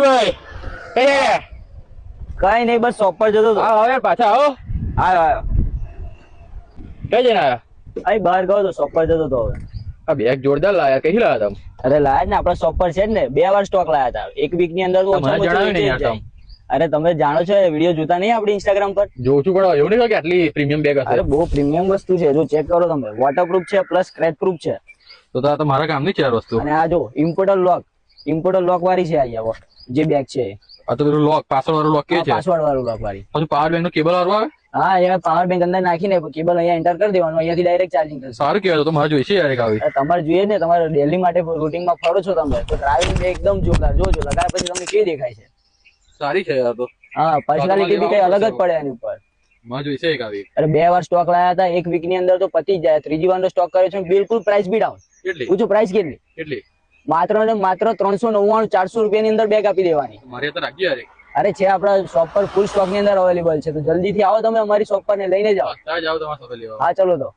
ભાઈ કઈ નહીં, બસ શોપ પર જતો હતો. આવો યાર, પાછા આવો. આવ્યો કઈ જઈને આવ્યા? અહીં બહાર ગયો તો, શોપ પર જતો હતો. હવે આ બેગ જોરદાર લાયા, કઈ લાયા તમે? અરે લાયા જ ને, આપડા શોપ પર છે જ ને, 2 વાર સ્ટોક લાયા હતા. એક વીક ની અંદર તો ઓછામાં ઓછું જણાવ્યું નહીં વેચાઈ યાર જાય. અરે તમે જાણો છો, વિડીયો જોતા નહીં આપડી ઇન્સ્ટાગ્રામ પર? જોઉં છું પણ એવું નહીં કે આટલી પ્રીમિયમ બેગ હશે. અરે બહુ પ્રીમિયમ વસ્તુ છે, જો ચેક કરો તમે. વોટરપ્રૂફ છે પ્લસ સ્ક્રેચ પ્રૂફ છે. તો આ મારા કામની છે યાર વસ્તુ. અને આ જો ઇમ્પોર્ટર લોક વાળી છે. આ જે બેગ છે આ તો પેલું લોક, પાછળ વાળું લોક કે છે, પાસવર્ડ વાળું લોક વાળી. પછી પાવર બેંક નો કેબલ વાળું આવે. હા, યાર પાવર બેંક અંદર નાખીને કેબલ અહીંયા એન્ટર કરી દેવાનું, અહીંયાથી ડાયરેક્ટ ચાર્જિંગ થશે. સારું કહેવાય, તો મારે જોઈશે યાર એક આવી. તમારે જોઈએ ને, તમારે ડેલી માટે રૂટીનમાં ફરો છો તમે, તો ટ્રાવેલિંગ એકદમ જોરદાર. જોજો લગાવ્યા પછી તમને કેવી દેખાય છે. સારી છે યાર તો. હા, પર્સનાલિટી બી કઈ અલગ જ પડે એની ઉપર. મારે જોઈશે એક આવી. અરે 2 વાર સ્ટોક લાયા હતા, એક વીક ની અંદર તો પતી જ જાય. ત્રીજી વાર સ્ટોક કર્યો છે, બિલકુલ પ્રાઇસ બી ડાઉન. કેટલી? પૂછો પ્રાઇસ કેટલી? કેટલી? માત્ર ને માત્ર 399 400 રૂપિયાની અંદર બેગ આપી દેવાની. મારે તો રાખી યાર. અરે છે આપણા શોપ પર ફૂલ સ્ટોક ની અંદર અવેલેબલ છે, તો જલ્દીથી આવો તમે અમારી શોપ પર ને લઈને જાઓ. જાઓ તમારા સાથે લેવા. હા ચલો તો.